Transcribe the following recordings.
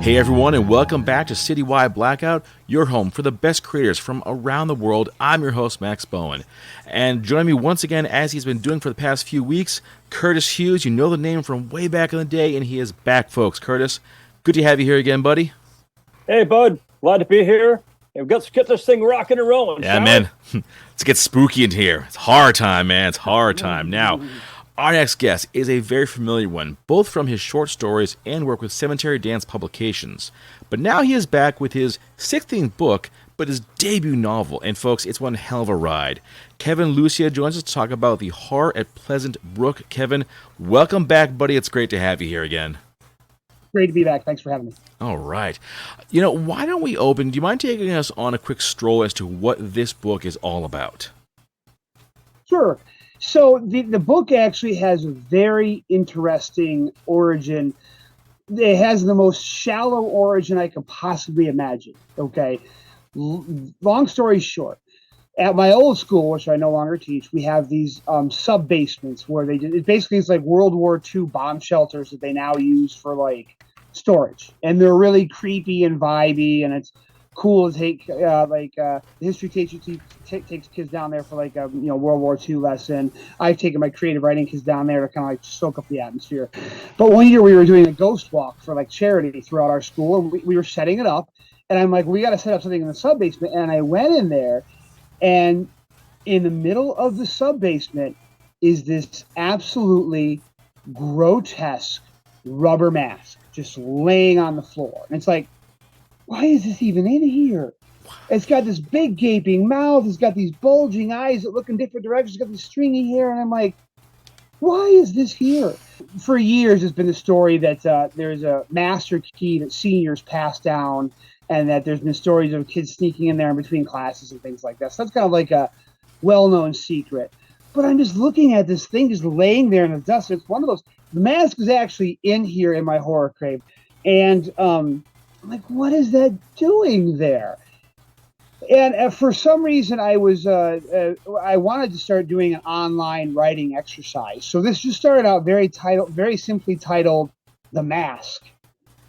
Hey everyone, and welcome back to Citywide Blackout, your home for the best creators from around the world. I'm your host, Max Bowen. And joining me once again, as he's been doing for the past few weeks, Curtis Hughes. You know the name from way back in the day, and he is back, folks. Curtis, good to have you here again, buddy. Hey, bud. Glad to be here. Let's get this thing rocking and rolling. Yeah, man. Let's get spooky in here. It's horror time, man. It's horror time. Now, our next guest is a very familiar one, both from his short stories and work with Cemetery Dance Publications. But now he is back with his 16th book, but his debut novel. And folks, it's one hell of a ride. Kevin Lucia joins us to talk about the horror at Pleasant Brook. Kevin, welcome back, buddy. It's great to have you here again. Great to be back. Thanks for having me. All right. You know, why don't we open? Do you mind taking us on a quick stroll as to what this book is all about? Sure. So the book actually has a very interesting origin. It has the most shallow origin I could possibly imagine. Okay. Long story short, at my old school, which I no longer teach, we have these sub basements where it's like World War II bomb shelters that they now use for like storage, and they're really creepy and vibey, and it's cool to take the history teacher takes kids down there for like a World War II lesson. I've taken my creative writing kids down there to kind of like soak up the atmosphere. But one year we were doing a ghost walk for like charity throughout our school, and we were setting it up, and I'm like, we got to set up something in the sub basement, and I went in there. And in the middle of the sub-basement is this absolutely grotesque rubber mask just laying on the floor. And it's like, why is this even in here? It's got this big gaping mouth. It's got these bulging eyes that look in different directions. It's got this stringy hair. And I'm like, why is this here? For years, it's been the story that there's a master key that seniors pass down, and that there's been stories of kids sneaking in there in between classes and things like that. So that's kind of like a well-known secret. But I'm just looking at this thing just laying there in the dust. It's one of those. The mask is actually in here in my horror crave. And I'm like, what is that doing there? And for some reason, I wanted to start doing an online writing exercise. So this just started out very simply titled The Mask.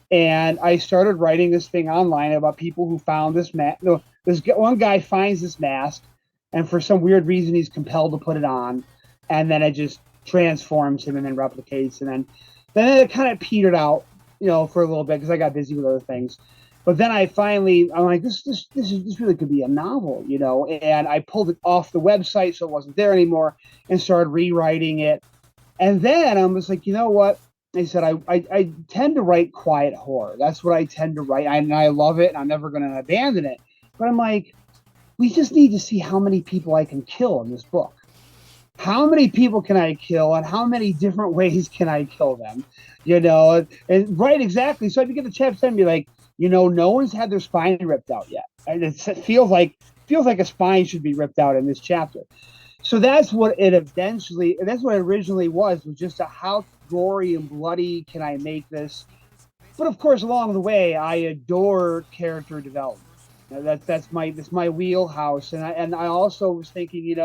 And I started writing this thing online about people who found this mask. This one guy finds this mask, and for some weird reason, he's compelled to put it on. And then it just transforms him and then replicates. And then it kind of petered out, for a little bit because I got busy with other things. But then I'm like, this really could be a novel, And I pulled it off the website so it wasn't there anymore and started rewriting it. And then I was like, you know what? I said, I tend to write quiet horror. That's what I tend to write. And I love it, and I'm never going to abandon it. But I'm like, we just need to see how many people I can kill in this book. How many people can I kill, and how many different ways can I kill them? And right, exactly. So I begin to chapter 10 and be like, no one's had their spine ripped out yet. And it feels like a spine should be ripped out in this chapter. So that's what it originally was just how gory and bloody can I make this? But of course, along the way, I adore character development. That's my wheelhouse. And I also was thinking,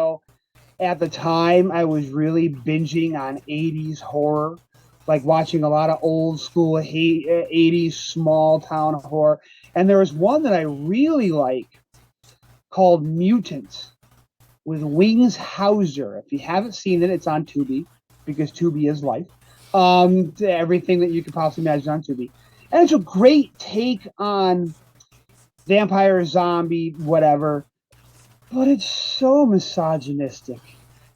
at the time I was really binging on 80s horror, like watching a lot of old school 80s small town horror. And there was one that I really like called Mutant with Wings Hauser. If you haven't seen it, it's on Tubi, because Tubi is life. Everything that you could possibly imagine on Tubi. And it's a great take on vampire, zombie, whatever. But it's so misogynistic.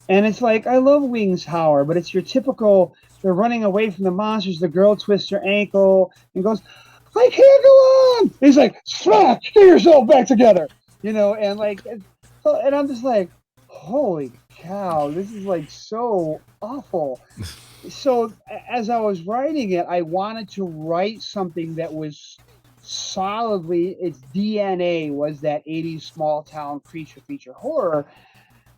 And it's like, I love Wings Hauser, but it's your typical, they're running away from the monsters, the girl twists her ankle and goes, I can't go on! He's like, smack, get yourself back together! And I'm just like, holy cow, this is like so awful. So as I was writing it, I wanted to write something that was solidly, its DNA was that 80s small town creature feature horror.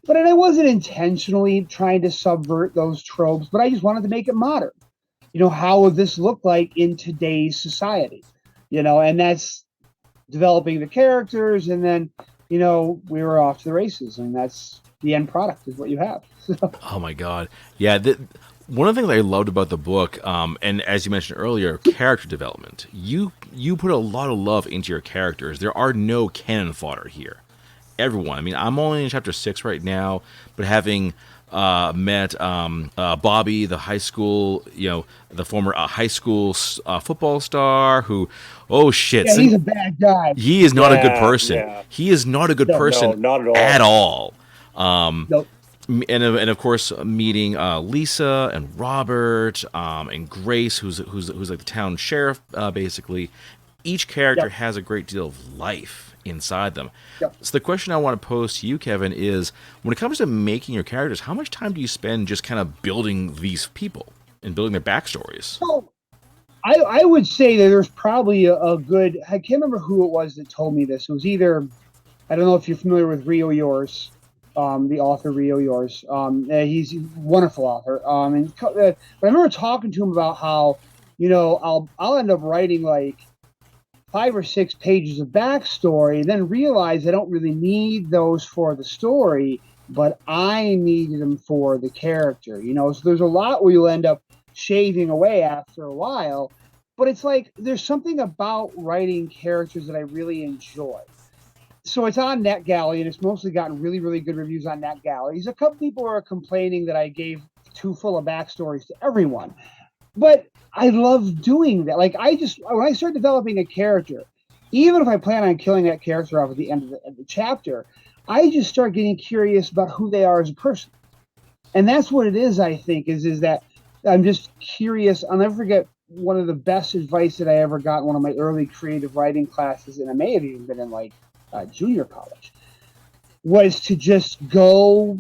But I wasn't intentionally trying to subvert those tropes, but I just wanted to make it modern. How would this look like in today's society? And that's developing the characters, and then, we were off to the races, and that's the end product is what you have. Oh my God. Yeah. One of the things I loved about the book, and as you mentioned earlier, character development. You put a lot of love into your characters. There are no cannon fodder here. Everyone. I mean, I'm only in chapter 6 right now, but having met Bobby, the high school, the former high school football star, who, oh shit, Yeah, he's a bad guy. he is not a good person. Yeah. He is not a good person No, not at all. at all. Nope. And of course meeting Lisa and Robert and Grace, who's like the town sheriff, basically. Each character Yep. has a great deal of life inside them. Yep. So the question I want to pose to you, Kevin, is when it comes to making your characters, how much time do you spend just kind of building these people and building their backstories? So I would say that there's probably a good, I can't remember who it was that told me this. It was either, I don't know if you're familiar with Rio Yours, the author Rio Yours. He's a wonderful author. But I remember talking to him about how, I'll end up writing like 5 or 6 pages of backstory, and then realize I don't really need those for the story, but I needed them for the character. So there's a lot where you'll end up shaving away after a while, but it's like there's something about writing characters that I really enjoy. So it's on NetGalley, and it's mostly gotten really, really good reviews on NetGalley. There's a couple people are complaining that I gave too full of backstories to everyone, but I love doing that. Like when I start developing a character, even if I plan on killing that character off at the end of the chapter, I just start getting curious about who they are as a person. And that's what it is, I think, is that I'm just curious. I'll never forget one of the best advice that I ever got in one of my early creative writing classes, and I may have even been in like junior college, was to just go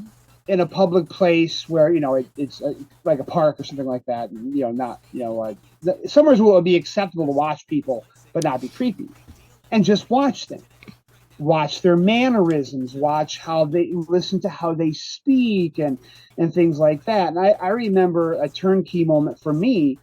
in a public place where it's like a park or something like that, and not somewhere where it would be acceptable to watch people but not be creepy, and just watch them, watch their mannerisms, watch how they listen to how they speak, and things like that. And I remember a turnkey moment for me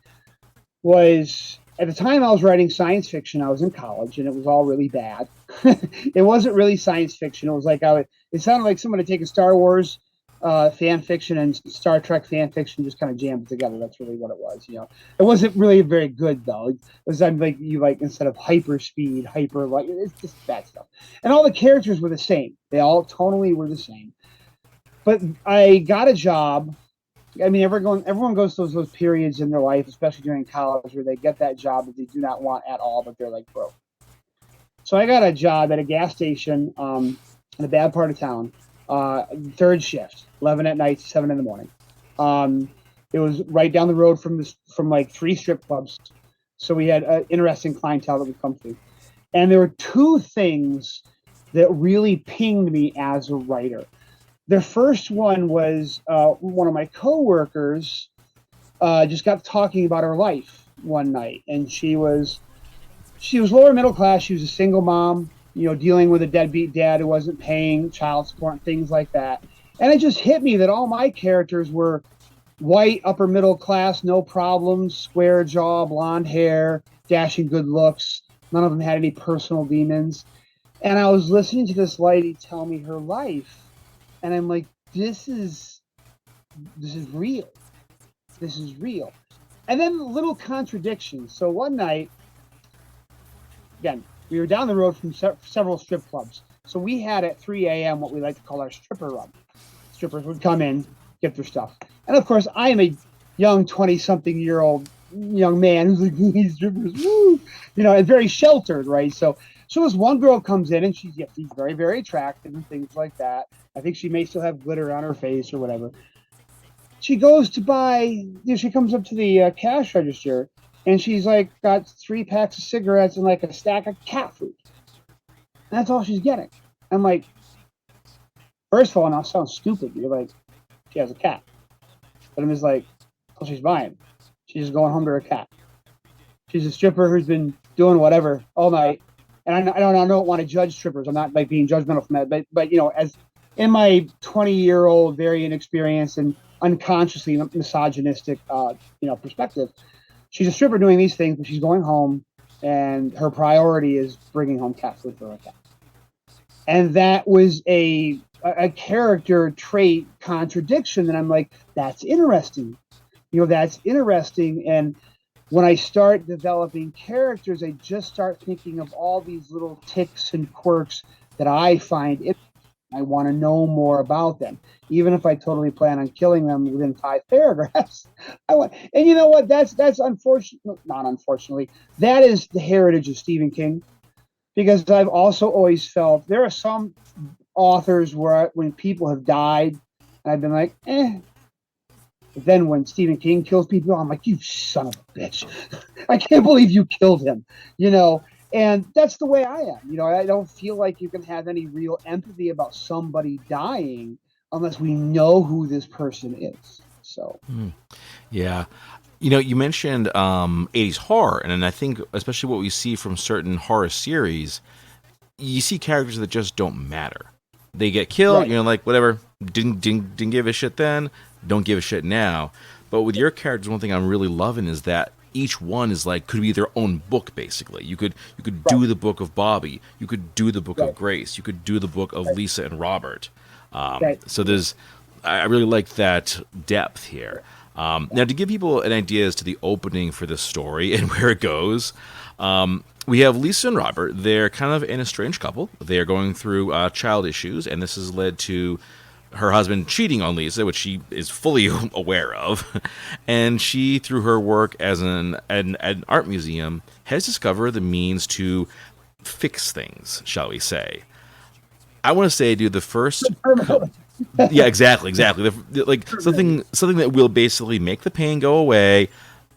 was at the time I was writing science fiction. I was in college, and it was all really bad. It wasn't really science fiction. It was like it sounded like someone had taken Star Wars fan fiction and Star Trek fan fiction, just kind of jammed it together. That's really what it was. It wasn't really very good though. It was like instead of hyperspeed, it's just bad stuff. And all the characters were the same. They all tonally were the same. But I got a job. I mean, everyone goes through those periods in their life, especially during college, where they get that job that they do not want at all, but they're like broke. So I got a job at a gas station in a bad part of town. Third shift, 11 at night, 7 in the morning. It was right down the road from like 3 strip clubs. So we had interesting clientele that would come through. And there were 2 things that really pinged me as a writer. The first one was one of my coworkers just got talking about her life one night, and she was lower middle class. She was a single mom, dealing with a deadbeat dad who wasn't paying child support and things like that. And it just hit me that all my characters were white, upper middle class, no problems, square jaw, blonde hair, dashing good looks. None of them had any personal demons. And I was listening to this lady tell me her life, and I'm like, this is real. This is real. And then little contradictions. So one night, again, we were down the road from several strip clubs. So we had at 3 a.m. what we like to call our stripper run. Strippers would come in, get their stuff. And of course, I am a young 20-something-year-old young man who's like, these strippers, woo! And very sheltered, right? So this one girl comes in, and she's very, very attractive and things like that. I think she may still have glitter on her face or whatever. She goes to buy, she comes up to the cash register, and she's like got 3 packs of cigarettes and like a stack of cat food. And that's all she's getting. I'm like, first of all, now it sounds stupid. You're like, she has a cat. But I'm just like, all she's buying. She's just going home to her cat. She's a stripper who's been doing whatever all night. And I don't want to judge strippers. I'm not like being judgmental from that. But as in my 20-year-old, very inexperienced and unconsciously misogynistic, perspective, she's a stripper doing these things, but she's going home, and her priority is bringing home cat food for her cat. And that was a character trait contradiction. And I'm like, that's interesting. That's interesting. And when I start developing characters, I just start thinking of all these little ticks and quirks that I find interesting. I want to know more about them, even if I totally plan on killing them within 5 paragraphs. And you know what? That's unfortunate. Not unfortunately, that is the heritage of Stephen King, because I've also always felt there are some authors where when people have died, I've been like, eh. But then when Stephen King kills people, I'm like, you son of a bitch. I can't believe you killed him, And that's the way I am. I don't feel like you can have any real empathy about somebody dying unless we know who this person is. So, Yeah. You mentioned 80s horror, and I think especially what we see from certain horror series, you see characters that just don't matter. They get killed, right. like whatever, didn't give a shit then, don't give a shit now. But with your characters, one thing I'm really loving is that each one is like could be their own book basically. You could do the book of Bobby, you could do the book of Grace, you could do the book of Lisa and Robert. So I really like that depth here. Now, to give people an idea as to the opening for this story and where it goes, we have Lisa and Robert. They're kind of an estranged couple. They are going through child issues, and this has led to her husband cheating on Lisa, which she is fully aware of. And she, through her work as an art museum, has discovered the means to fix things, shall we say. I want to say, dude, the first... yeah, exactly. Something that will basically make the pain go away,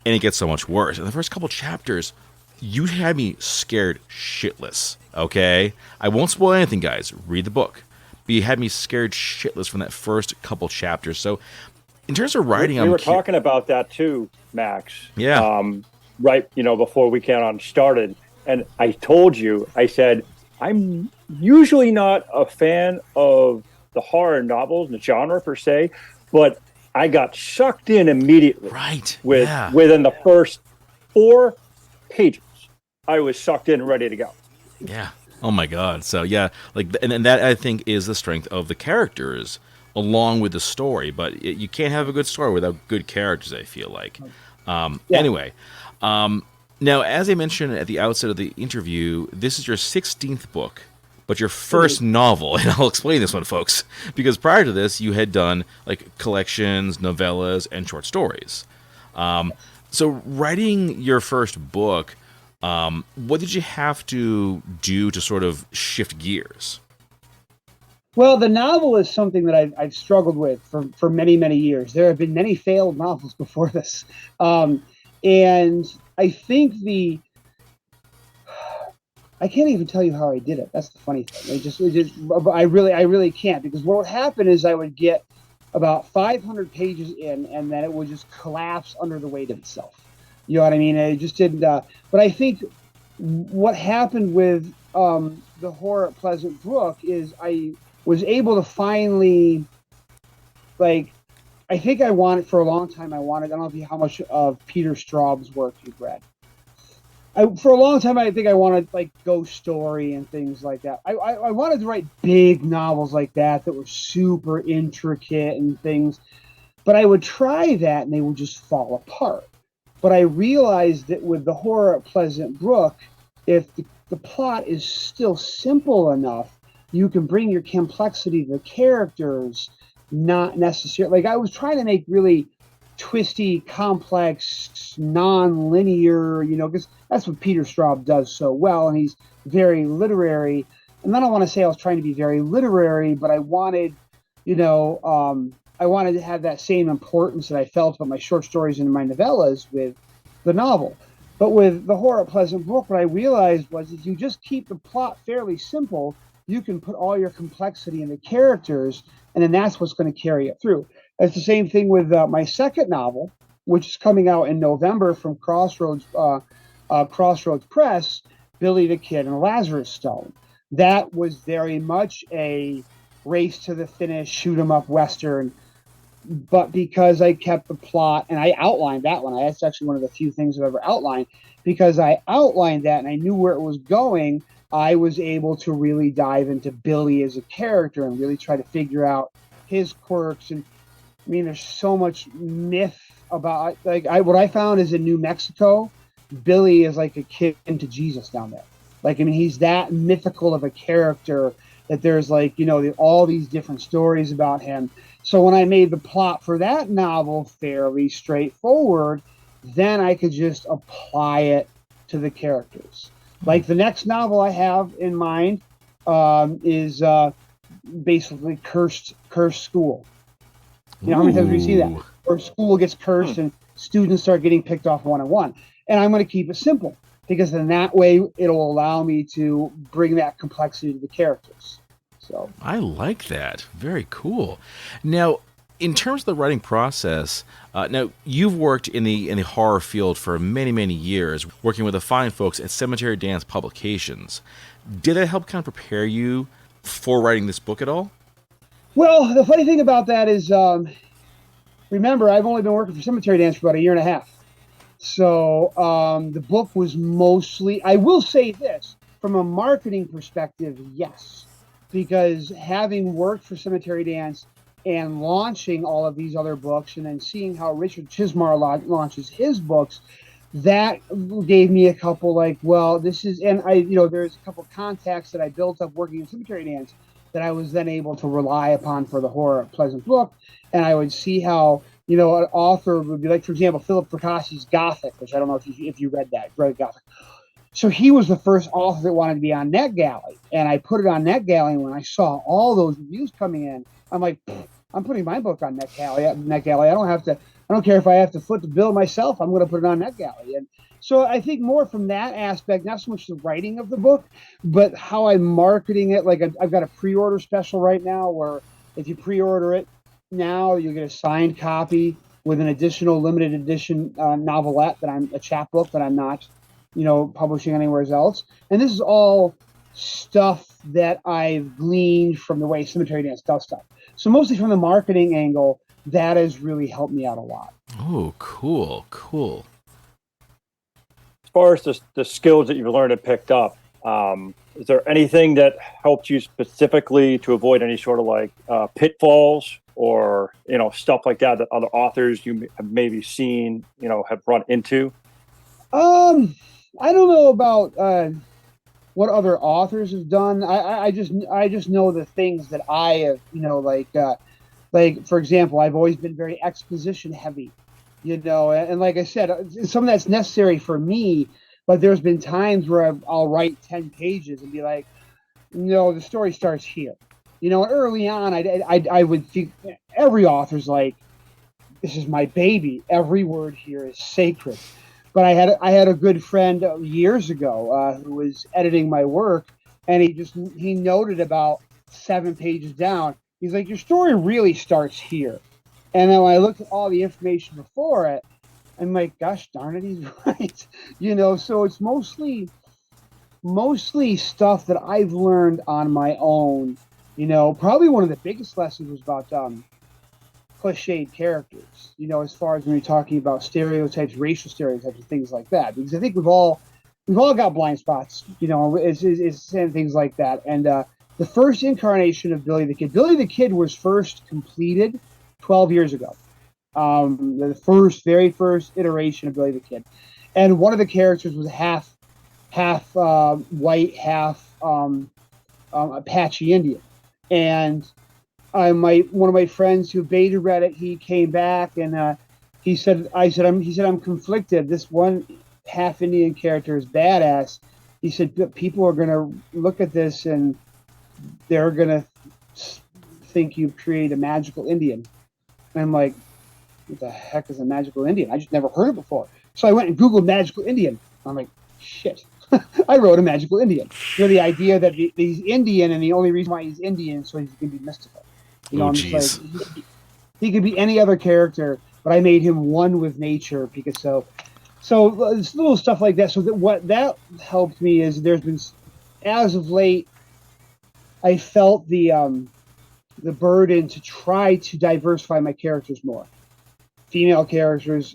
and it gets so much worse. In the first couple chapters, you had me scared shitless, okay? I won't spoil anything, guys. Read the book. But you had me scared shitless from that first couple chapters. So, in terms of writing... We were talking about that too, Max. Yeah. Right, before we came on started. And I told you, I said, I'm usually not a fan of the horror novels, the genre per se, but I got sucked in immediately. Right. Within the first 4 pages, I was sucked in and ready to go. Yeah. Oh my God. So yeah, and that I think is the strength of the characters along with the story. But you can't have a good story without good characters, I feel like. Anyway, now as I mentioned at the outset of the interview, this is your 16th book. But your first novel, and I'll explain this one, folks, because prior to this, you had done collections, novellas, and short stories. So writing your first book, what did you have to do to sort of shift gears? Well, the novel is something that I've struggled with for many, many years. There have been many failed novels before this. And I think I can't even tell you how I did it. That's the funny thing. I really can't, because what would happen is I would get about 500 pages in, and then it would just collapse under the weight of itself. You know what I mean? I just didn't. But I think what happened with the horror at Pleasant Brook is I was able to finally, I think I wanted for a long time. I don't know how much of Peter Straub's work you've read. For a long time, I think I wanted Ghost Story and things like that. I wanted to write big novels like that were super intricate and things, but I would try that and they would just fall apart. But I realized that with the horror at Pleasant Brook, if the plot is still simple enough, you can bring your complexity to the characters, not necessarily. I was trying to make really twisty, complex, non-linear, because that's what Peter Straub does so well, and he's very literary. And I don't want to say I was trying to be very literary, but I wanted, I wanted to have that same importance that I felt about my short stories and my novellas with the novel. But with the horror at Pleasant Brook, what I realized was if you just keep the plot fairly simple, you can put all your complexity in the characters, and then that's what's going to carry it through. It's the same thing with my second novel, which is coming out in November from Crossroads Press, Billy the Kid and Lazarus Stone. That was very much a race to the finish, shoot 'em up Western. But because I kept the plot, and I outlined that one, that's actually one of the few things I've ever outlined, because I outlined that and I knew where it was going, I was able to really dive into Billy as a character and really try to figure out his quirks. And I mean, there's so much myth about what I found is in New Mexico, Billy is like akin to Jesus down there. Like, I mean, he's that mythical of a character that there's like, all these different stories about him. So when I made the plot for that novel fairly straightforward, then I could just apply it to the characters. Like the next novel I have in mind is basically cursed school. How many times have you seen that? Or school gets cursed and students start getting picked off one-on-one. And I'm going to keep it simple because then that way it'll allow me to bring that complexity to the characters. So I like that. Very cool. Now, in terms of the writing process, now you've worked in the horror field for many, many years, working with the fine folks at Cemetery Dance Publications. Did that help kind of prepare you for writing this book at all? Well, the funny thing about that is, remember, I've only been working for Cemetery Dance for about 1.5 years. So the book was mostly, I will say this, from a marketing perspective, yes. Because having worked for Cemetery Dance and launching all of these other books and then seeing how Richard Chismar launches his books, that gave me a couple there's a couple contacts that I built up working in Cemetery Dance that I was then able to rely upon for the horror at Pleasant Brook. And I would see how, an author would be like, for example, Philip Fracasse's Gothic, which I don't know if you read Gothic. So he was the first author that wanted to be on NetGalley. And I put it on NetGalley. And when I saw all those reviews coming in, I'm like, I'm putting my book on NetGalley. I don't care if I have to foot the bill myself. I'm going to put it on NetGalley. And so I think more from that aspect, not so much the writing of the book, but how I'm marketing it. Like I've got a pre-order special right now where if you pre-order it now, you get a signed copy with an additional limited edition novelette a chapbook that I'm not, publishing anywhere else. And this is all stuff that I've gleaned from the way Cemetery Dance does stuff. So mostly from the marketing angle, that has really helped me out a lot. Oh, cool. As far as the skills that you've learned and picked up, is there anything that helped you specifically to avoid any sort of pitfalls or, stuff like that other authors you have maybe seen, have run into? I don't know about what other authors have done. I just know the things that I have, like for example, I've always been very exposition heavy, and like I said, some of that's necessary for me, but there's been times where I'll write 10 pages and be like, no, the story starts here. Early on, I would think every author's like, this is my baby. Every word here is sacred. But I had a good friend years ago who was editing my work, and he noted about 7 pages down. He's like, your story really starts here. And then when I looked at all the information before it, I'm like, gosh darn it, he's right. So it's mostly stuff that I've learned on my own. Probably one of the biggest lessons was about cliched characters, as far as when you're talking about stereotypes, racial stereotypes, and things like that. Because I think we've all got blind spots, it's saying things like that. And the first incarnation of Billy the Kid was first completed 12 years ago. The very first iteration of Billy the Kid. And one of the characters was half white, half Apache Indian. And one of my friends who beta read it, he came back and he said I'm conflicted. This one half Indian character is badass. He said people are gonna look at this and they're gonna think you create a magical Indian. And I'm like, what the heck is a magical Indian? I just never heard it before. So I went and Googled magical Indian. I'm like, shit. I wrote a magical Indian. The idea that he's Indian and the only reason why he's Indian is so he can be mystical. I'm just like, he could be any other character, but I made him one with nature because so it's little stuff like that. So what that helped me is there's been, as of late, I felt the burden to try to diversify my characters more. Female characters,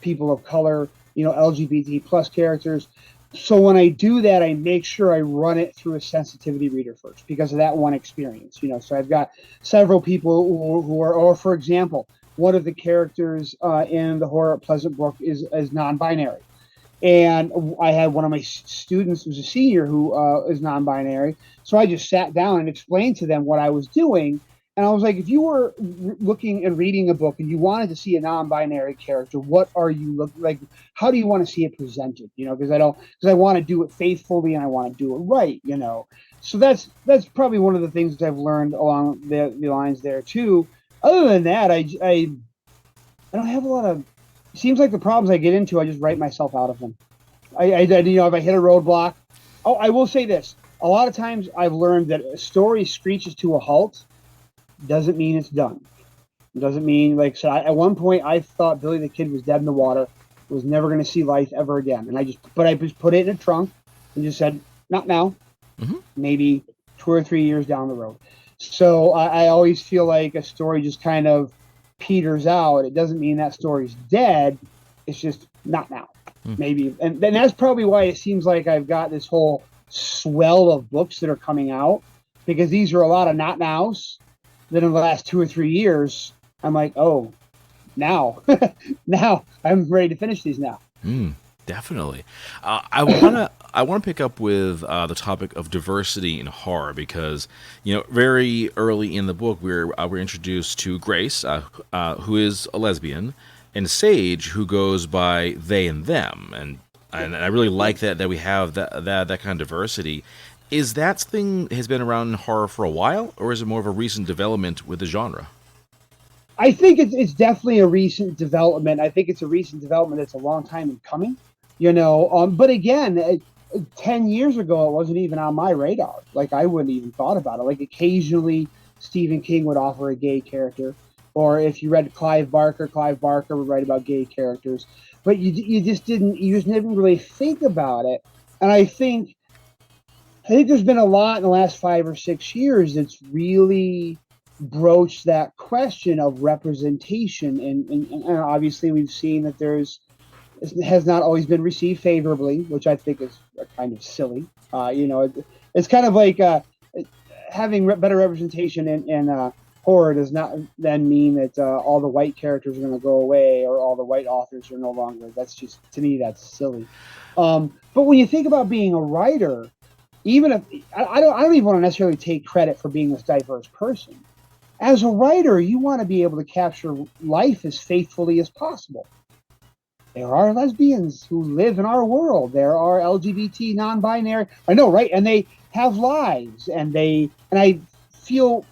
people of color, LGBT plus characters. So when I do that, I make sure I run it through a sensitivity reader first because of that one experience. So I've got several people who are, or for example, one of the characters in the horror at Pleasant Brook is non-binary. And I had one of my students who's a senior who is non-binary. So I just sat down and explained to them what I was doing. And I was like, if you were looking and reading a book and you wanted to see a non-binary character, what are you like? How do you want to see it presented? Because I want to do it faithfully and I want to do it right. So that's probably one of the things that I've learned along the lines there too. Other than that, I don't have a lot of. Seems like the problems I get into, I just write myself out of them. If I hit a roadblock. Oh, I will say this: a lot of times I've learned that a story screeches to a halt doesn't mean it's done. It doesn't mean at one point I thought Billy the Kid was dead in the water, was never going to see life ever again, and I just put it in a trunk and just said, not now, maybe 2 or 3 years down the road. So I always feel like a story just kind of peters out. It doesn't mean that story's dead. It's just not now. Maybe. And then that's probably why it seems like I've got this whole swell of books that are coming out, because these are a lot of not nows. Then in the last 2 or 3 years, I'm like, oh, now I'm ready to finish these now. Definitely. I want to pick up with the topic of diversity in horror, because very early in the book we're introduced to Grace, who is a lesbian, and Sage, who goes by they and them, and I really like that we have that kind of diversity. Is that thing has been around in horror for a while, or is it more of a recent development with the genre? I think it's definitely a recent development. I think it's a recent development that's a long time in coming. But again, 10 years ago, it wasn't even on my radar. Like, I wouldn't even thought about it. Like, occasionally Stephen King would offer a gay character, or if you read Clive Barker would write about gay characters, but you just didn't really think about it. And I think there's been a lot in the last 5 or 6 years that's really broached that question of representation, and obviously we've seen that it has not always been received favorably, which I think is kind of silly. It's kind of like having better representation in horror does not then mean that all the white characters are going to go away or all the white authors are no longer. That's just, to me, that's silly. But when you think about being a writer, even if I don't even want to necessarily take credit for being this diverse person. As a writer, you want to be able to capture life as faithfully as possible. There are lesbians who live in our world. There are LGBT non-binary. I know, right? And they have lives, and I feel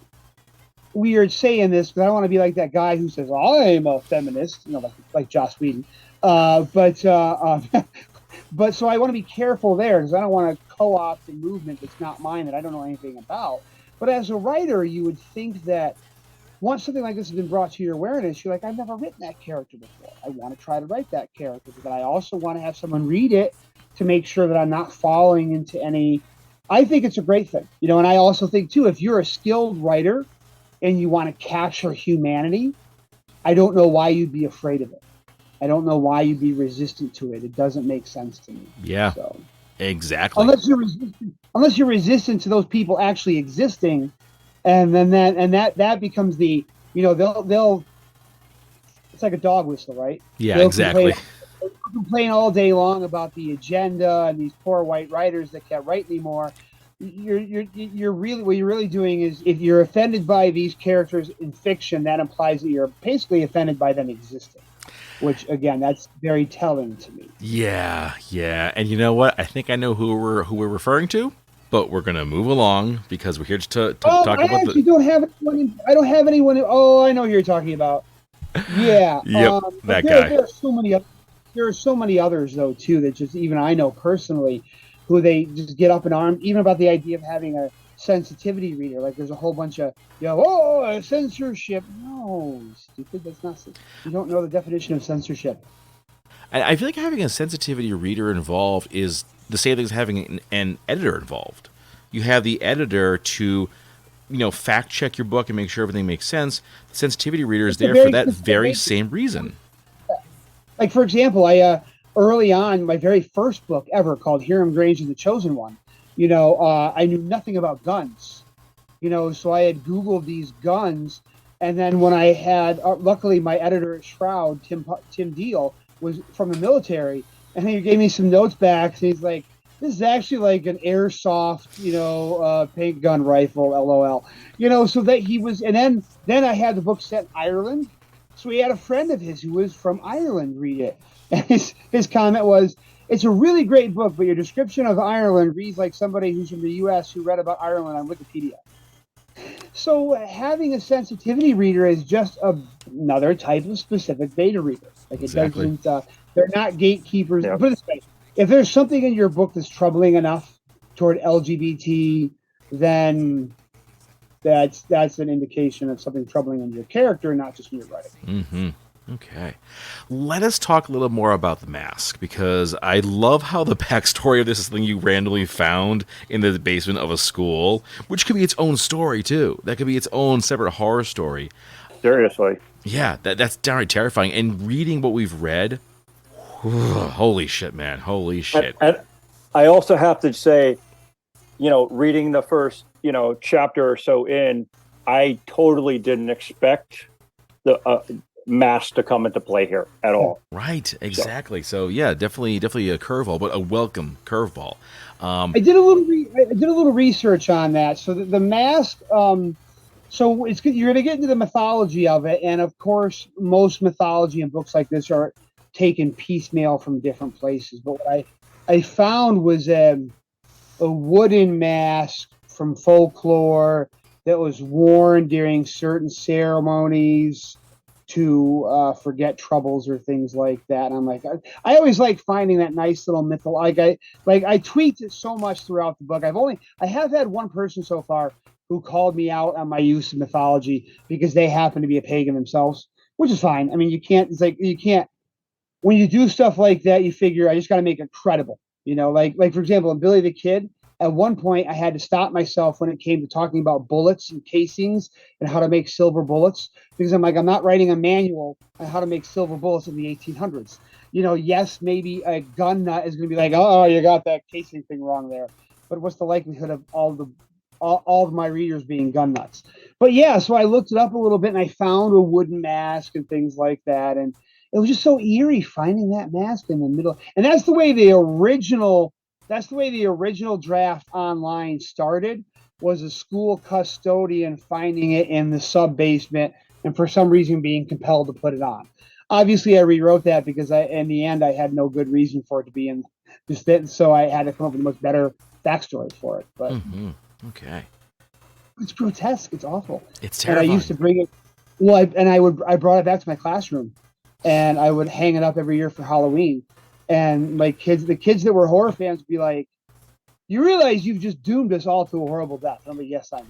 weird saying this because I don't want to be like that guy who says I'm a feminist, like Joss Whedon. But so I want to be careful there because I don't want to co-opt a movement that's not mine that I don't know anything about. But as a writer, you would think that once something like this has been brought to your awareness, you're like, I've never written that character before. I want to try to write that character, but I also want to have someone read it to make sure that I'm not falling into any. I think it's a great thing, and I also think too, if you're a skilled writer and you want to capture humanity, I don't know why you'd be afraid of it. I don't know why you'd be resistant to it. It doesn't make sense to me. Yeah. So. Exactly. Unless you're resistant to those people actually existing, and then that becomes the they'll it's like a dog whistle, right? Yeah, they'll exactly. Complain all day long about the agenda and these poor white writers that can't write anymore. You're really what you're really doing is, if you're offended by these characters in fiction, that implies that you're basically offended by them existing. Which, again, that's very telling to me. Yeah. And you know what? I think I know who we're referring to, but we're going to move along because we're here to talk about I don't have anyone. I know who you're talking about. Yeah. Yep, that guy. There are so many others, though, too, that just even I know personally, who they just get up in arms, even about the idea of having a sensitivity reader. Like, there's a whole bunch of censorship. No, stupid. That's not. You don't know the definition of censorship. I feel like having a sensitivity reader involved is the same thing as having an editor involved. You have the editor to, fact check your book and make sure everything makes sense. The sensitivity reader is there for that very same reason. Like, for example, I early on, my very first book ever, called Hiram Granger, The Chosen One. I knew nothing about guns. So I had Googled these guns, And then when I had, luckily my editor at Shroud, Tim Deal, was from the military, and he gave me some notes back. And he's like, "This is actually like an airsoft, paint gun rifle, LOL." So that he was, and then I had the book set in Ireland, so he had a friend of his who was from Ireland read it, and his comment was, "It's a really great book, but your description of Ireland reads like somebody who's from the U.S. who read about Ireland on Wikipedia." So having a sensitivity reader is just another type of specific beta reader. Like, it Exactly. doesn't. They're not gatekeepers. Yeah. Put it this way: if there's something in your book that's troubling enough toward LGBT, then that's an indication of something troubling in your character, not just in your writing. Mm-hmm. Okay. Let us talk a little more about the mask, because I love how the backstory of this is something you randomly found in the basement of a school, which could be its own story, too. That could be its own separate horror story. Seriously. Yeah, that's downright terrifying. And reading what we've read, holy shit, man. Holy shit. And I also have to say, reading the first, chapter or so in, I totally didn't expect the mask to come into play here at all. Right, exactly. So yeah, definitely a curveball, but a welcome curveball. I did a little research on that. So the mask, so it's good. You're going to get into the mythology of it, and of course, most mythology and books like this are taken piecemeal from different places. But what I found was a wooden mask from folklore that was worn during certain ceremonies to forget troubles or things like that. And I'm like, I always like finding that nice little mythical. I tweaked it so much throughout the book. I have had one person so far who called me out on my use of mythology because they happen to be a pagan themselves, which is fine. I mean, you can't when you do stuff like that, you figure I just got to make it credible. Like for example, in Billy the Kid, at one point I had to stop myself when it came to talking about bullets and casings and how to make silver bullets, because I'm like, I'm not writing a manual on how to make silver bullets in the 1800s. Yes, maybe a gun nut is going to be like, oh, you got that casing thing wrong there. But what's the likelihood of all of my readers being gun nuts? But yeah, so I looked it up a little bit and I found a wooden mask and things like that. And it was just so eerie finding that mask in the middle. And that's the way the original draft online started, was a school custodian finding it in the sub basement and for some reason being compelled to put it on. Obviously I rewrote that because in the end I had no good reason for it to be in this, so I had to come up with a much better backstory for it. But Okay. It's grotesque. It's awful. It's terrifying. And I used to bring it. Well, I brought it back to my classroom, and I would hang it up every year for Halloween. And the kids that were horror fans would be like, "You realize you've just doomed us all to a horrible death." And I'm like, "Yes, I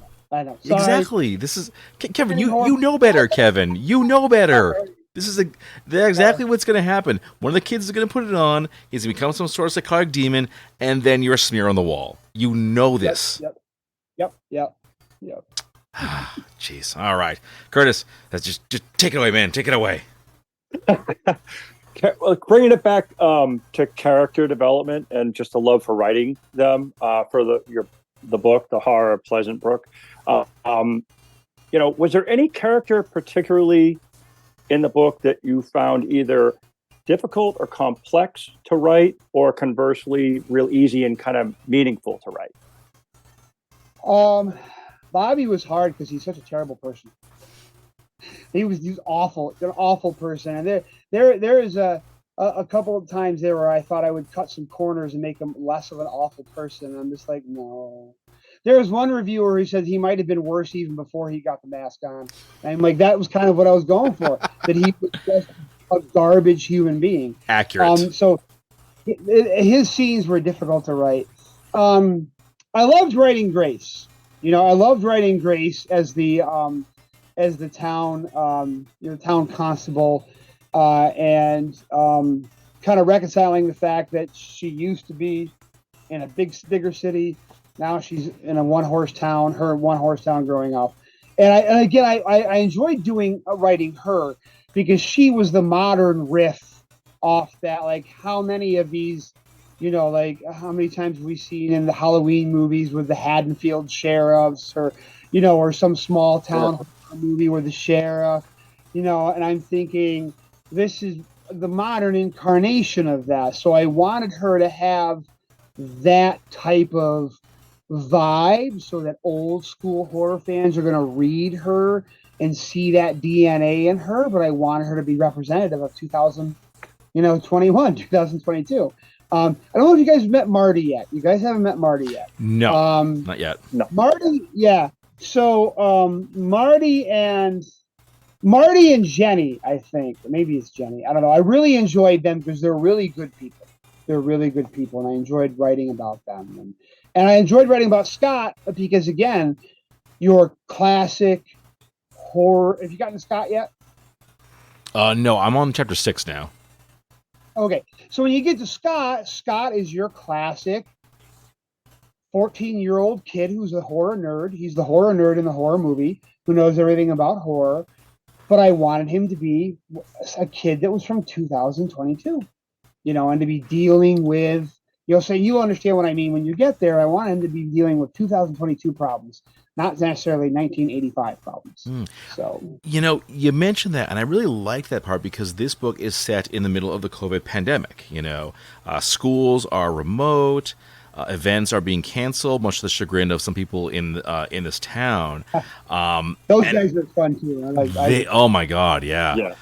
know. Sorry." Exactly. This is Kevin. You know better, Kevin. You know better. This is exactly what's going to happen. One of the kids is going to put it on. He's going to become some sort of psychotic demon, and then you're a smear on the wall. You know this. Yep. Jeez. All right, Curtis. That's just take it away, man. Take it away. Well, bringing it back to character development and just a love for writing them for the book, The Horror of Pleasant Brook. Was there any character particularly in the book that you found either difficult or complex to write, or conversely, real easy and kind of meaningful to write? Bobby was hard because he's such a terrible person. He was awful, an awful person. And there is a couple of times there where I thought I would cut some corners and make him less of an awful person. I'm just like, no. There was one reviewer who said he might have been worse even before he got the mask on. And I'm like, that was kind of what I was going for, that he was just a garbage human being. Accurate. So his scenes were difficult to write. I loved writing Grace. I loved writing Grace as the town town constable, and kind of reconciling the fact that she used to be in a bigger city. Now she's in a one-horse town. Her one-horse town growing up, and I enjoyed writing her because she was the modern riff off that. Like, how many of these, how many times have we seen in the Halloween movies with the Haddonfield sheriffs, or or some small town a movie with the sheriff, and I'm thinking this is the modern incarnation of that. So I wanted her to have that type of vibe so that old school horror fans are going to read her and see that DNA in her, but I wanted her to be representative of 2021, 2022. I don't know if you guys met Marty yet. You guys haven't met Marty yet. No, not yet. No. Marty, yeah. So Marty and Jenny, I think. Maybe it's Jenny. I don't know. I really enjoyed them because they're really good people. They're really good people, and I enjoyed writing about them. And I enjoyed writing about Scott because, again, your classic horror. Have you gotten to Scott yet? No, I'm on chapter 6 now. Okay, so when you get to Scott, Scott is your classic 14-year-old kid who's a horror nerd. He's the horror nerd in the horror movie who knows everything about horror. But I wanted him to be a kid that was from 2022, and to be dealing with, so you understand what I mean when you get there. I want him to be dealing with 2022 problems, not necessarily 1985 problems. So, you mentioned that, and I really like that part because this book is set in the middle of the COVID pandemic. Schools are remote. Events are being canceled, much to the chagrin of some people in this town. Those guys are fun too. Oh my God, yeah. Yeah.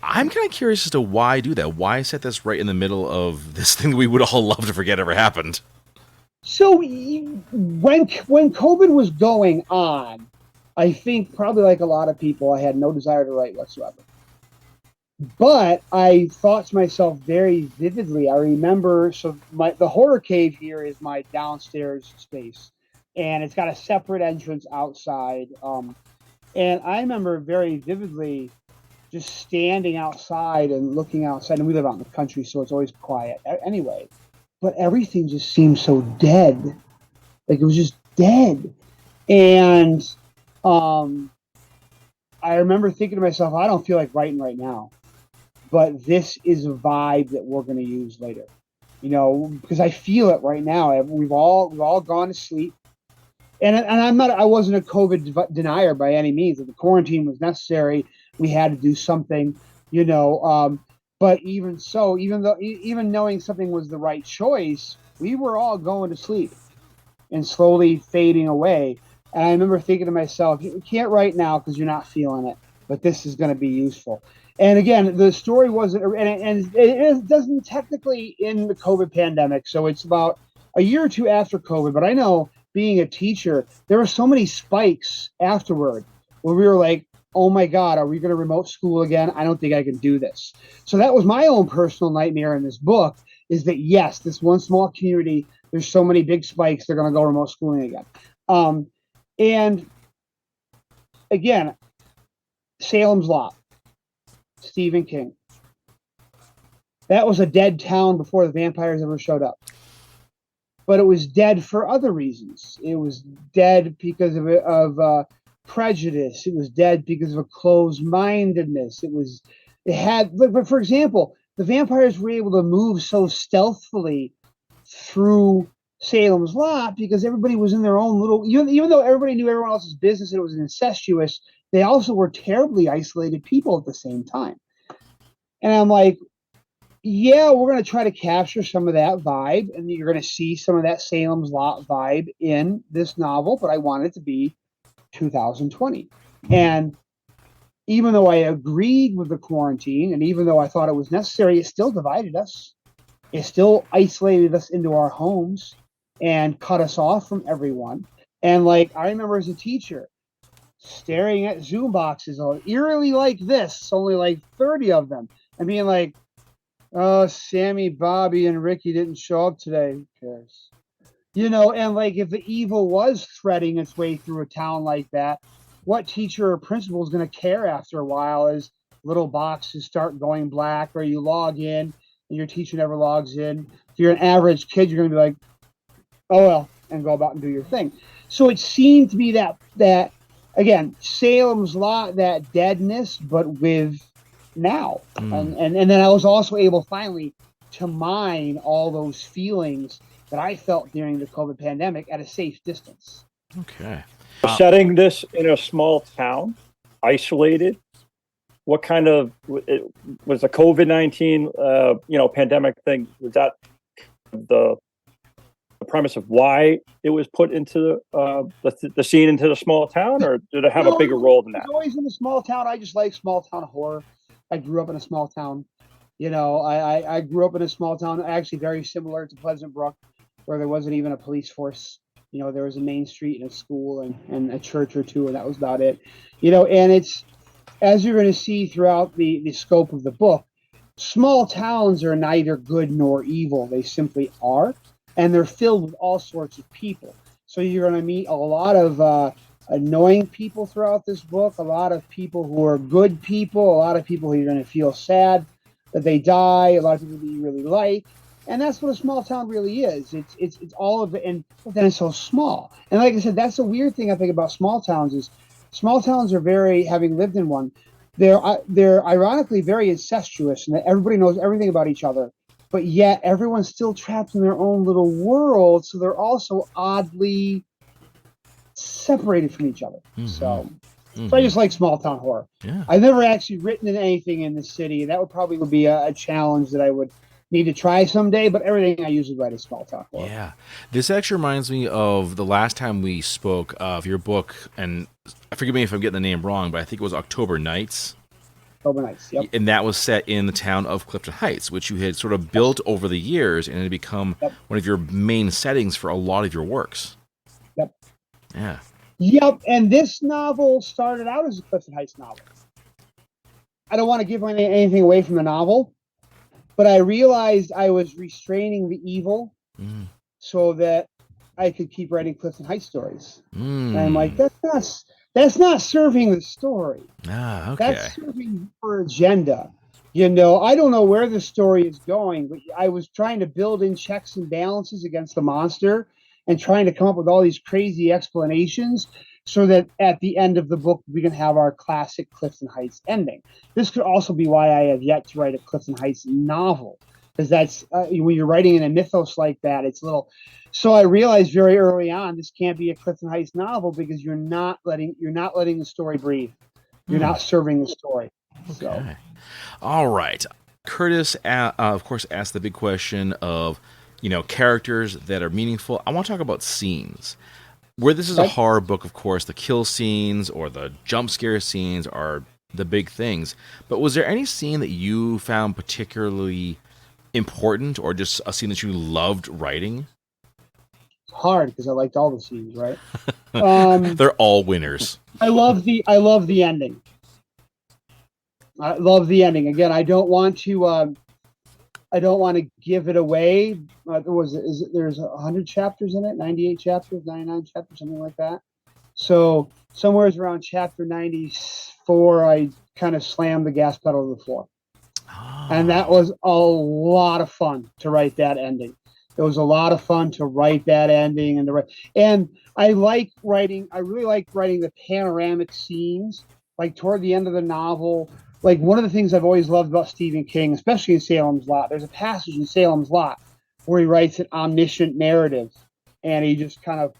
I'm kind of curious as to why do that. Why set this right in the middle of this thing that we would all love to forget ever happened? So when COVID was going on, I think probably like a lot of people, I had no desire to write whatsoever. But I thought to myself very vividly. I remember, the horror cave here is my downstairs space, and it's got a separate entrance outside. And I remember very vividly just standing outside and looking outside. And we live out in the country, so it's always quiet anyway. But everything just seemed so dead, like it was just dead. And I remember thinking to myself, I don't feel like writing right now. But this is a vibe that we're going to use later, because I feel it right now. We've all gone to sleep, and I wasn't a COVID denier by any means. If the quarantine was necessary, we had to do something, But even so, even knowing something was the right choice, we were all going to sleep and slowly fading away. And I remember thinking to myself, you can't write now because you're not feeling it, but this is going to be useful. And again, the story wasn't, and it doesn't technically in the COVID pandemic. So it's about a year or two after COVID. But I know, being a teacher, there were so many spikes afterward where we were like, oh my God, are we going to remote school again? I don't think I can do this. So that was my own personal nightmare in this book, is that yes, this one small community, there's so many big spikes, they're going to go remote schooling again. And again, Salem's Lot. Stephen King. That was a dead town before the vampires ever showed up. But it was dead for other reasons. It was dead because of prejudice. It was dead because of a closed-mindedness. But for example, the vampires were able to move so stealthily through Salem's Lot because everybody was in their own little, even though everybody knew everyone else's business and it was incestuous, they also were terribly isolated people at the same time. And I'm like, yeah, we're going to try to capture some of that vibe, and you're going to see some of that Salem's Lot vibe in this novel, but I want it to be 2020. And even though I agreed with the quarantine, and even though I thought it was necessary, it still divided us. It still isolated us into our homes and cut us off from everyone. And like, I remember as a teacher, staring at Zoom boxes eerily like this, only like 30 of them, and being like, oh, Sammy, Bobby, and Ricky didn't show up today. Who cares? And like, if the evil was threading its way through a town like that, what teacher or principal is going to care after a while as little boxes start going black, or you log in and your teacher never logs in? If you're an average kid, you're going to be like, oh, well, and go about and do your thing. So it seemed to be that again, Salem's Lot, that deadness, but with now. And then I was also able finally to mine all those feelings that I felt during the COVID pandemic at a safe distance. Okay. Setting this in a small town isolated? What kind of was the COVID-19 pandemic thing? Was that the premise of why it was put into the scene into the small town, or did it have a bigger role than that? It's always in a small town. I just like small town horror. I grew up in a small town. I grew up in a small town, actually very similar to Pleasant Brook, where there wasn't even a police force. There was a main street and a school and a church or two, and that was about it. And it's, as you're going to see throughout the scope of the book, small towns are neither good nor evil. They simply are. And they're filled with all sorts of people. So you're going to meet a lot of annoying people throughout this book, a lot of people who are good people, a lot of people who you're going to feel sad that they die, a lot of people that you really like. And that's what a small town really is. It's all of it, and then it's so small. And like I said, that's the weird thing I think about small towns is small towns are very, having lived in one, they're ironically very incestuous, and that everybody knows everything about each other. But yet everyone's still trapped in their own little world, so they're also oddly separated from each other. Mm-hmm. So I just like small town horror. Yeah. I've never actually written in anything in the city. That would probably be a challenge that I would need to try someday, but everything I usually write is small town horror. Yeah. This actually reminds me of the last time we spoke of your book, and forgive me if I'm getting the name wrong, but I think it was October Nights. Nice. Yep. And that was set in the town of Clifton Heights, which you had sort of built over the years, and it had become one of your main settings for a lot of your works. Yep. Yeah. Yep. And this novel started out as a Clifton Heights novel. I don't want to give anything away from the novel, but I realized I was restraining the evil so that I could keep writing Clifton Heights stories. And I'm like, that's not serving the story. Ah, okay. That's serving her agenda. I don't know where the story is going, but I was trying to build in checks and balances against the monster and trying to come up with all these crazy explanations so that at the end of the book, we can have our classic Clifton Heights ending. This could also be why I have yet to write a Clifton Heights novel, because that's when you're writing in a mythos like that, it's a little. So I realized very early on this can't be a Clifton Heights novel because you're not letting the story breathe. You're not serving the story. Okay. So. All right. Curtis, of course, asked the big question of, characters that are meaningful. I want to talk about scenes. Where this is a horror book, of course, the kill scenes or the jump scare scenes are the big things. But was there any scene that you found particularly important, or just a scene that you loved writing? Hard because I liked all the scenes, right? They're all winners. I love the ending. I love the ending. Again, I don't want to give it away. There's 100 chapters in it, 98 chapters, 99 chapters, something like that. So somewhere around chapter 94, I kind of slammed the gas pedal to the floor. And that was a lot of fun to write that ending. It was a lot of fun to write that ending and I really like writing the panoramic scenes, like toward the end of the novel. Like one of the things I've always loved about Stephen King, especially in Salem's Lot, there's a passage in Salem's Lot where he writes an omniscient narrative, and he just kind of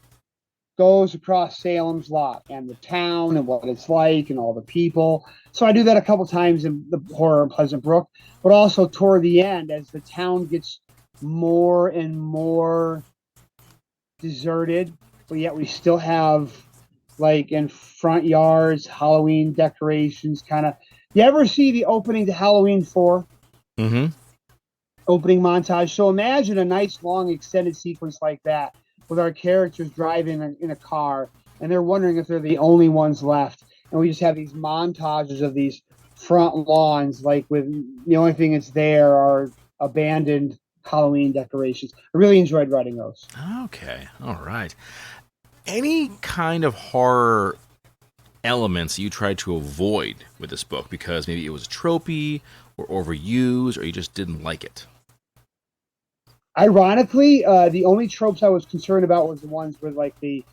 goes across Salem's Lot and the town and what it's like and all the people. So I do that a couple times in the horror in Pleasant Brook, but also toward the end as the town gets more and more deserted, but yet we still have, like, in front yards, Halloween decorations kind of. You ever see the opening to Halloween 4? Mm-hmm. Opening montage. So imagine a nice long extended sequence like that with our characters driving in a car and they're wondering if they're the only ones left. And we just have these montages of these front lawns, like with the only thing that's there are abandoned Halloween decorations. I really enjoyed writing those. Okay. All right. Any kind of horror elements you tried to avoid with this book because maybe it was tropey or overused or you just didn't like it? Ironically, the only tropes I was concerned about was the ones with like the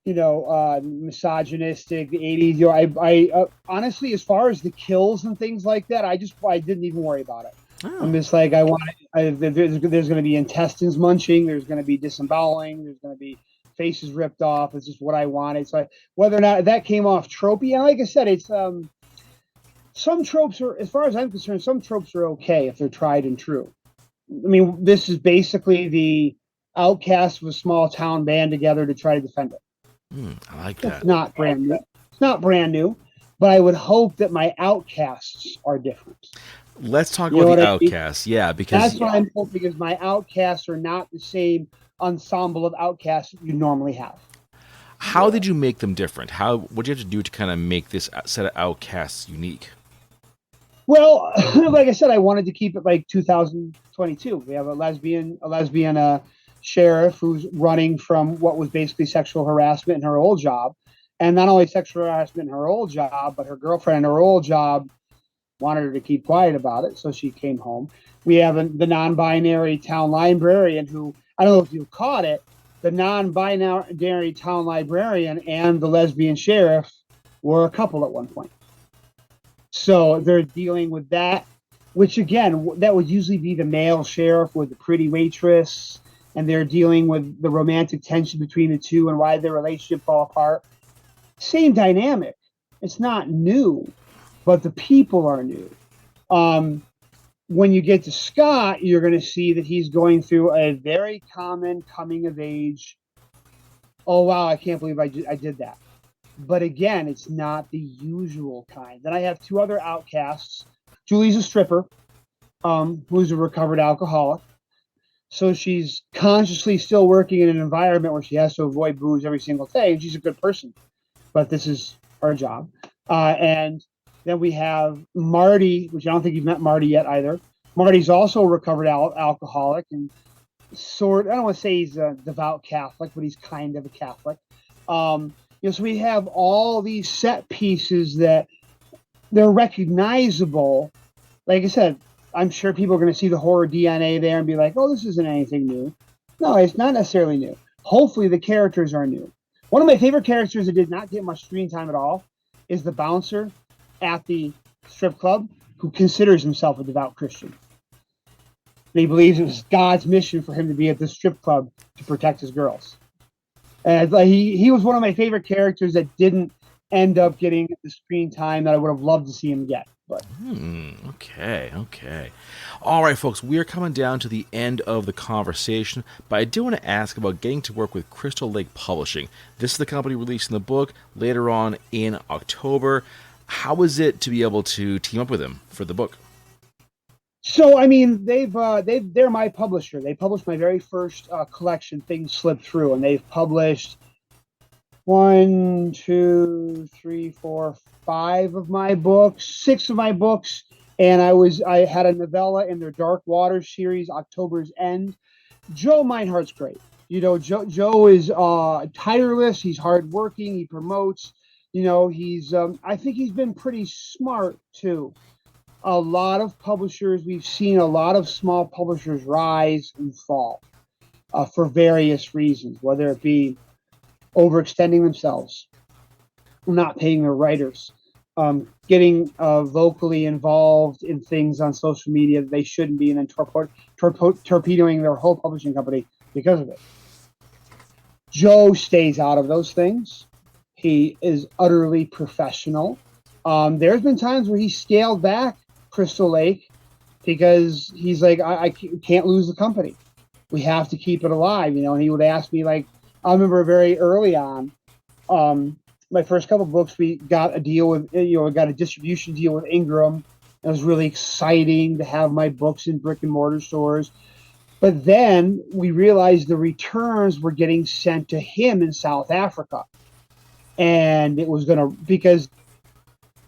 misogynistic, the 80s. I honestly, as far as the kills and things like that, I didn't even worry about it. Oh. I'm just like, there's going to be intestines munching, there's going to be disemboweling, there's going to be face is ripped off. It's just what I want. It's like whether or not that came off tropey. And like I said, it's some tropes are, as far as I'm concerned, some tropes are okay if they're tried and true. I mean, this is basically the outcasts of a small town band together to try to defend it. I like that. It's not brand new. It's not brand new, but I would hope that my outcasts are different. Let's talk about the outcasts. Yeah, because that's what I'm hoping, because my outcasts are not the same ensemble of outcasts that you normally have. How did you make them different? What did you have to do to kind of make this set of outcasts unique? Well, like I said, I wanted to keep it like 2022. We have a lesbian sheriff who's running from what was basically sexual harassment in her old job. And not only sexual harassment in her old job, but her girlfriend in her old job wanted her to keep quiet about it, so she came home. We have the non-binary town librarian who, I don't know if you caught it, the non-binary town librarian and the lesbian sheriff were a couple at one point. So they're dealing with that, which again, that would usually be the male sheriff with the pretty waitress, and they're dealing with the romantic tension between the two and why their relationship fall apart. Same dynamic. It's not new, but the people are new. When you get to Scott, you're going to see that he's going through a very common coming of age. Oh, wow, I can't believe I did that. But again, it's not the usual kind. Then I have two other outcasts. Julie's a stripper, who's a recovered alcoholic. So she's consciously still working in an environment where she has to avoid booze every single day, and she's a good person. But this is her job. And then we have Marty, which I don't think you've met Marty yet either. Marty's also a recovered alcoholic, and I don't want to say he's a devout Catholic, but he's kind of a Catholic. So we have all these set pieces that they're recognizable. Like I said, I'm sure people are going to see the horror DNA there and be like, oh, this isn't anything new. No, it's not necessarily new. Hopefully the characters are new. One of my favorite characters that did not get much screen time at all is the bouncer at the strip club who considers himself a devout Christian. And he believes it was God's mission for him to be at the strip club to protect his girls. And he was one of my favorite characters that didn't end up getting the screen time that I would have loved to see him get. But okay. All right, folks, we are coming down to the end of the conversation, but I do want to ask about getting to work with Crystal Lake Publishing. This is the company releasing the book later on in October. How was it to be able to team up with them for the book? So, I mean, they're my publisher. They published my very first collection, Things Slip Through, and they've published 1, 2, 3, 4, 5 of my books, 6 of my books, and I had a novella in their Dark Waters series, October's End. Joe Meinhardt's great. Joe is tireless. He's hardworking. He promotes. He's I think he's been pretty smart too. A lot of publishers, we've seen a lot of small publishers rise and fall for various reasons, whether it be overextending themselves, not paying their writers, getting vocally involved in things on social media that they shouldn't be, and then torpedoing their whole publishing company because of it. Joe stays out of those things. He is utterly professional. There's been times where he scaled back Crystal Lake because he's like, I can't lose the company. We have to keep it alive, and he would ask me, like, I remember very early on, my first couple of books, we got a deal with, we got a distribution deal with Ingram. It was really exciting to have my books in brick and mortar stores. But then we realized the returns were getting sent to him in South Africa. And it was because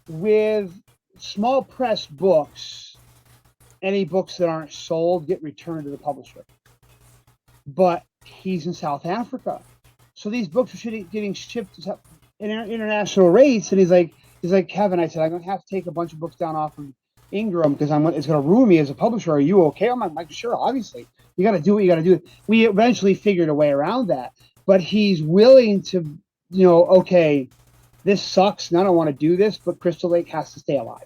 with small press books, any books that aren't sold get returned to the publisher. But he's in South Africa. So these books are getting shipped to international rates. And he's like, Kevin, I said, I'm going to have to take a bunch of books down off of Ingram because it's going to ruin me as a publisher. Are you okay? I'm like, sure, obviously. You got to do what you got to do. We eventually figured a way around that. But he's willing to, okay, this sucks and I don't want to do this, but Crystal Lake has to stay alive.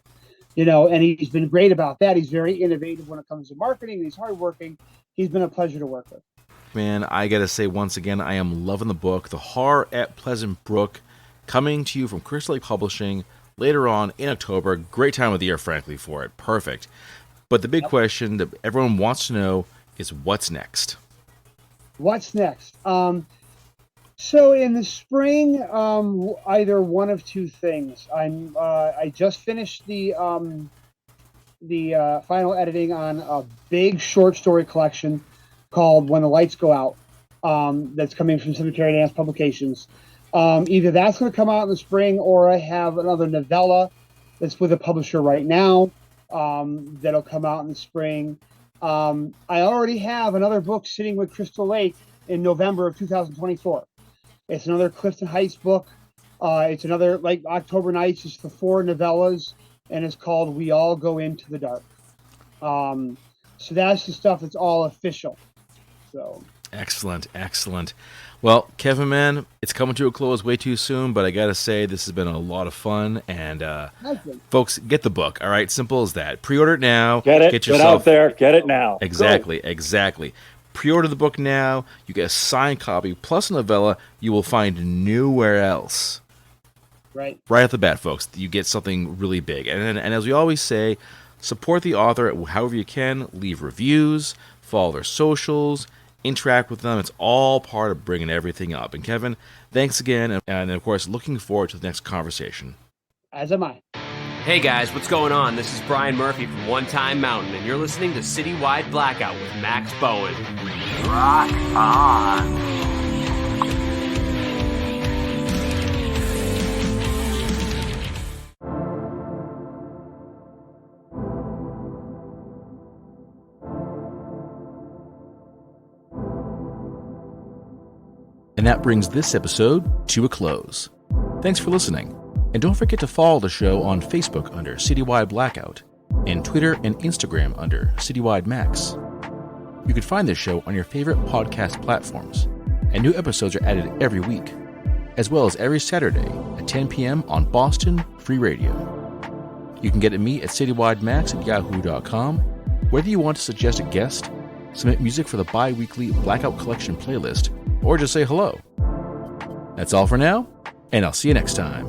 And he's been great about that. He's very innovative when it comes to marketing, and he's hardworking. He's been a pleasure to work with. man. I gotta say once again, I am loving the book. The Horror at Pleasant Brook, coming to you from Crystal Lake Publishing later on in October. Great time of the year, frankly, for it. Perfect. But the big question that everyone wants to know is what's next? What's next? So in the spring, either one of two things. I just finished the final editing on a big short story collection called When the Lights Go Out. That's coming from Cemetery Dance Publications. Either that's going to come out in the spring, or I have another novella that's with a publisher right now that'll come out in the spring. I already have another book sitting with Crystal Lake in November of 2024. It's another Clifton Heights book. It's another, like October Nights, it's the 4 novellas, and it's called We All Go Into the Dark. So that's the stuff that's all official. So excellent. Well, Kevin, man, it's coming to a close way too soon, but I gotta say this has been a lot of fun. And folks, get the book. All right, simple as that. Pre-order it now. Get it. Get out there. Get it now. Exactly. Pre-order the book now. You get a signed copy plus a novella you will find nowhere else. Right off the bat, folks. You get something really big. And as we always say, support the author however you can. Leave reviews, follow their socials, interact with them. It's all part of bringing everything up. And Kevin, thanks again. And of course, looking forward to the next conversation. As am I. Hey guys, what's going on? This is Brian Murphy from One Time Mountain, and you're listening to Citywide Blackout with Max Bowen. Rock on. And that brings this episode to a close. Thanks for listening. And don't forget to follow the show on Facebook under Citywide Blackout and Twitter and Instagram under Citywide Max. You can find this show on your favorite podcast platforms, and new episodes are added every week, as well as every Saturday at 10 p.m. on Boston Free Radio. You can get at me at citywidemax@yahoo.com. Whether you want to suggest a guest, submit music for the bi-weekly Blackout Collection playlist, or just say hello. That's all for now, and I'll see you next time.